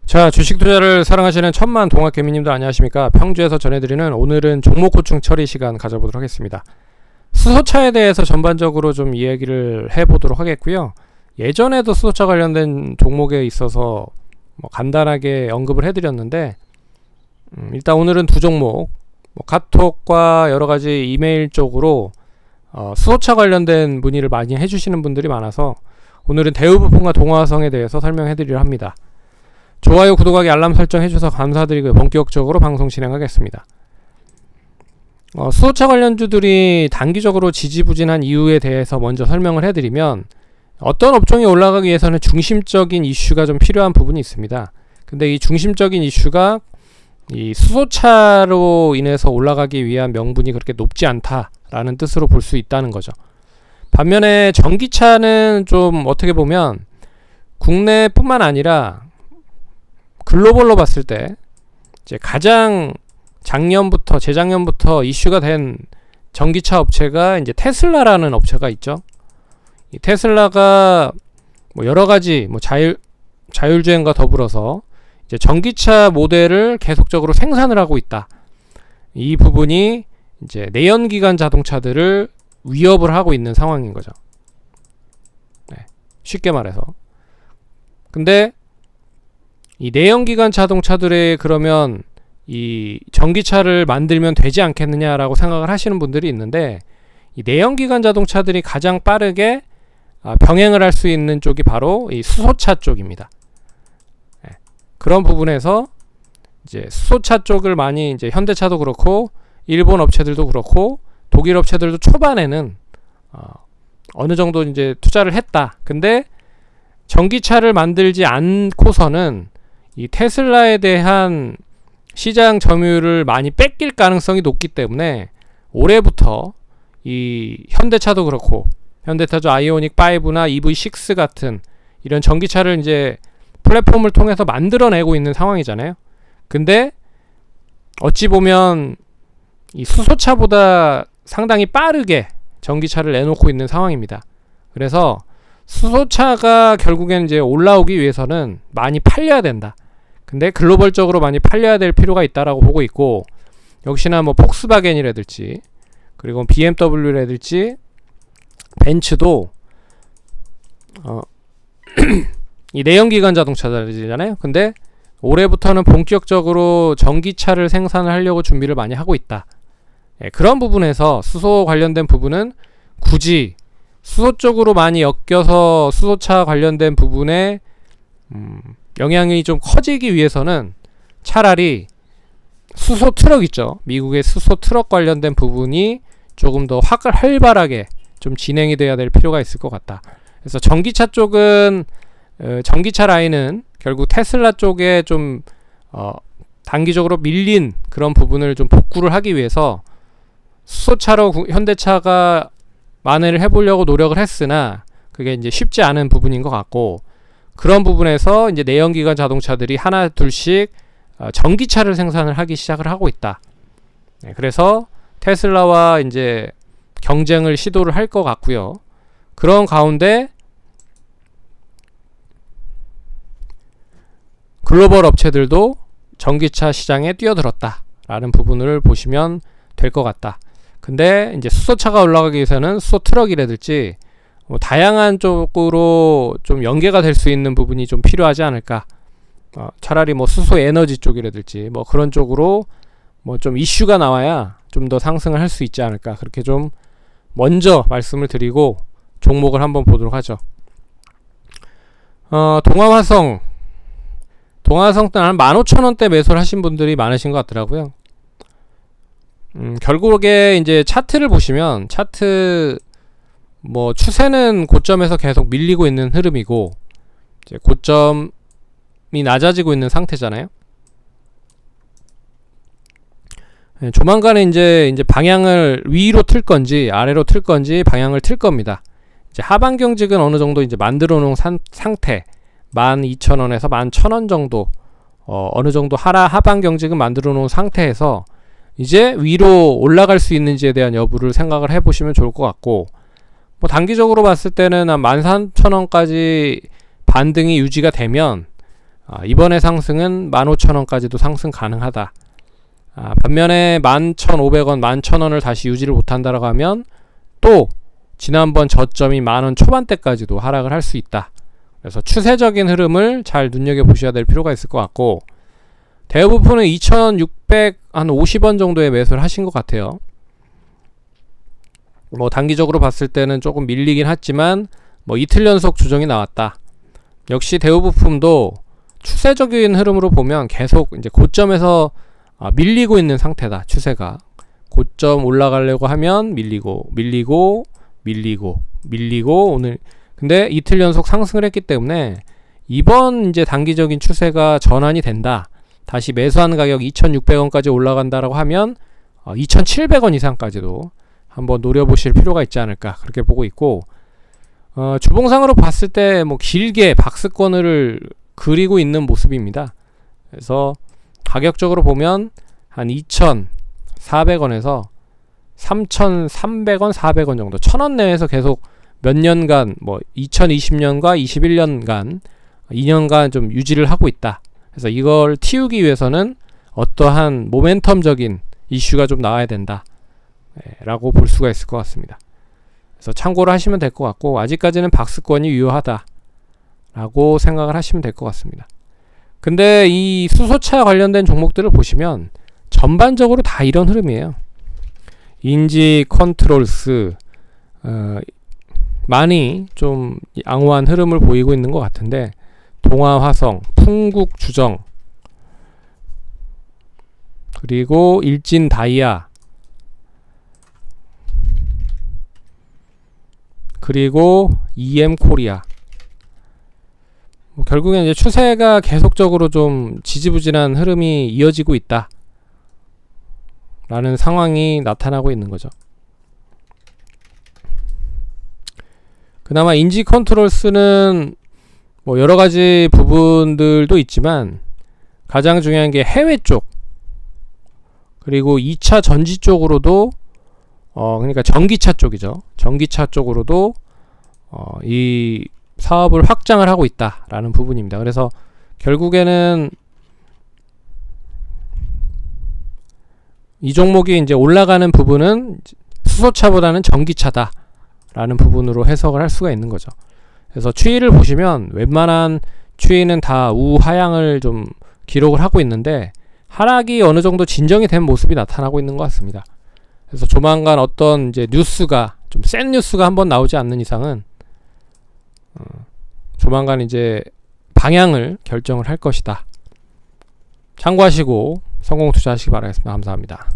자, 주식 투자를 사랑하시는 천만 동학개미님들 안녕하십니까? 평주에서 전해드리는 오늘은 종목 고충 처리 시간 가져보도록 하겠습니다. 수소차에 대해서 전반적으로 좀 이야기를 해보도록 하겠고요. 예전에도 수소차 관련된 종목에 있어서 간단하게 언급을 해드렸는데 일단 오늘은 두 종목 카톡과 여러가지 이메일 쪽으로 수소차 관련된 문의를 많이 해주시는 분들이 많아서 오늘은 대우부품과 동화성에 대해서 설명해드리려 합니다. 좋아요, 구독하기, 알람 설정 해주셔서 감사드리고 본격적으로 방송 진행하겠습니다. 수소차 관련주들이 단기적으로 지지부진한 이유에 대해서 먼저 설명을 해드리면 어떤 업종이 올라가기 위해서는 중심적인 이슈가 좀 필요한 부분이 있습니다. 근데 이 중심적인 이슈가 이 수소차로 인해서 올라가기 위한 명분이 그렇게 높지 않다라는 뜻으로 볼 수 있다는 거죠. 반면에 전기차는 좀 어떻게 보면 국내뿐만 아니라 글로벌로 봤을 때 이제 가장 재작년부터 이슈가 된 전기차 업체가 이제 테슬라라는 업체가 있죠. 이 테슬라가 여러 가지 자율주행과 더불어서 이제 전기차 모델을 계속적으로 생산을 하고 있다. 이 부분이 이제 내연기관 자동차들을 위협을 하고 있는 상황인 거죠. 네, 쉽게 말해서. 근데 이 내연기관 자동차들의 그러면 이 전기차를 만들면 되지 않겠느냐라고 생각을 하시는 분들이 있는데 이 내연기관 자동차들이 가장 빠르게 병행을 할 수 있는 쪽이 바로 이 수소차 쪽입니다. 네. 그런 부분에서 이제 수소차 쪽을 많이 이제 현대차도 그렇고 일본 업체들도 그렇고 독일 업체들도 초반에는 어느 정도 이제 투자를 했다. 근데 전기차를 만들지 않고서는 이 테슬라에 대한 시장 점유율을 많이 뺏길 가능성이 높기 때문에 올해부터 이 현대차도 그렇고 현대차도 아이오닉 5나 EV6 같은 이런 전기차를 이제 플랫폼을 통해서 만들어내고 있는 상황이잖아요. 근데 어찌 보면 이 수소차보다 상당히 빠르게 전기차를 내놓고 있는 상황입니다. 그래서 수소차가 결국엔 이제 올라오기 위해서는 많이 팔려야 된다. 근데 글로벌적으로 많이 팔려야 될 필요가 있다라고 보고 있고, 역시나 폭스바겐이라든지 그리고 BMW라든지 벤츠도 이 내연기관 자동차들이잖아요. 근데 올해부터는 본격적으로 전기차를 생산을 하려고 준비를 많이 하고 있다. 예, 그런 부분에서 수소 관련된 부분은 굳이 수소 쪽으로 많이 엮여서 수소차 관련된 부분에 영향이 좀 커지기 위해서는 차라리 수소 트럭 있죠. 미국의 수소 트럭 관련된 부분이 조금 더 활발하게 좀 진행이 돼야 될 필요가 있을 것 같다. 그래서 전기차 쪽은 전기차 라인은 결국 테슬라 쪽에 좀 단기적으로 밀린 그런 부분을 좀 복구를 하기 위해서 수소차로 현대차가 만회를 해보려고 노력을 했으나 그게 이제 쉽지 않은 부분인 것 같고, 그런 부분에서 이제 내연기관 자동차들이 하나 둘씩 전기차를 생산을 하기 시작을 하고 있다. 네, 그래서 테슬라와 이제 경쟁을 시도를 할 것 같고요. 그런 가운데 글로벌 업체들도 전기차 시장에 뛰어들었다라는 부분을 보시면 될 것 같다. 근데 이제 수소차가 올라가기 위해서는 수소 트럭이라든지 다양한 쪽으로 좀 연계가 될 수 있는 부분이 좀 필요하지 않을까. 차라리 수소 에너지 쪽이라든지 그런 쪽으로 좀 이슈가 나와야 좀 더 상승을 할 수 있지 않을까. 그렇게 좀 먼저 말씀을 드리고 종목을 한번 보도록 하죠. 동화화성 한 15,000원대 매수를 하신 분들이 많으신 것 같더라고요. 결국에 이제 차트를 보시면 차트 추세는 고점에서 계속 밀리고 있는 흐름이고 이제 고점이 낮아지고 있는 상태잖아요. 조만간에 이제 방향을 위로 틀 건지 아래로 틀 건지 방향을 틀 겁니다. 이제 하반 경직은 어느 정도 이제 만들어 놓은 상태 12,000원에서 11,000원 정도 어느 정도 하반 경직은 만들어 놓은 상태에서 이제 위로 올라갈 수 있는지에 대한 여부를 생각을 해보시면 좋을 것 같고, 단기적으로 봤을 때는 한 13,000원까지 반등이 유지가 되면 이번에 상승은 15,000원까지도 상승 가능하다. 반면에 11,500원, 11,000원을 다시 유지를 못한다라고 하면 또 지난번 저점이 10,000원 초반대까지도 하락을 할 수 있다. 그래서 추세적인 흐름을 잘 눈여겨보셔야 될 필요가 있을 것 같고, 대부분은 2,650원 정도의 매수를 하신 것 같아요. 뭐 단기적으로 봤을 때는 조금 밀리긴 했지만 뭐 이틀 연속 조정이 나왔다. 역시 대우부품도 추세적인 흐름으로 보면 계속 이제 고점에서 밀리고 있는 상태다. 추세가 고점 올라가려고 하면 밀리고 오늘 근데 이틀 연속 상승을 했기 때문에 이번 이제 단기적인 추세가 전환이 된다. 다시 매수하는 가격 2,600원까지 올라간다라고 하면 2,700원 이상까지도 한번 노려보실 필요가 있지 않을까, 그렇게 보고 있고, 주봉상으로 봤을 때 뭐 길게 박스권을 그리고 있는 모습입니다. 그래서 가격적으로 보면 한 2,400원에서 3,300원, 400원 정도, 1,000원 내에서 계속 몇 년간, 뭐 2020년과 21년간 2년간 좀 유지를 하고 있다. 그래서 이걸 틔우기 위해서는 어떠한 모멘텀적인 이슈가 좀 나와야 된다, 라고 볼 수가 있을 것 같습니다. 그래서 참고를 하시면 될 것 같고, 아직까지는 박스권이 유효하다 라고 생각을 하시면 될 것 같습니다. 근데 이 수소차 관련된 종목들을 보시면 전반적으로 다 이런 흐름이에요. 인지 컨트롤스 많이 좀 양호한 흐름을 보이고 있는 것 같은데, 동아화성, 풍국주정, 그리고 일진다이아, 그리고 EM코리아, 결국엔 이제 추세가 계속적으로 좀 지지부진한 흐름이 이어지고 있다 라는 상황이 나타나고 있는 거죠. 그나마 인지 컨트롤스는 뭐 여러 가지 부분들도 있지만 가장 중요한 게 해외 쪽, 그리고 2차 전지 쪽으로도 그러니까 전기차 쪽이죠. 전기차 쪽으로도 이 사업을 확장을 하고 있다라는 부분입니다. 그래서 결국에는 이 종목이 이제 올라가는 부분은 수소차보다는 전기차다라는 부분으로 해석을 할 수가 있는 거죠. 그래서 추이를 보시면 웬만한 추이는 다 우하향을 좀 기록을 하고 있는데, 하락이 어느 정도 진정이 된 모습이 나타나고 있는 것 같습니다. 그래서 조만간 어떤 이제 뉴스가 좀 센 뉴스가 한번 나오지 않는 이상은 조만간 이제 방향을 결정을 할 것이다. 참고하시고 성공 투자하시기 바라겠습니다. 감사합니다.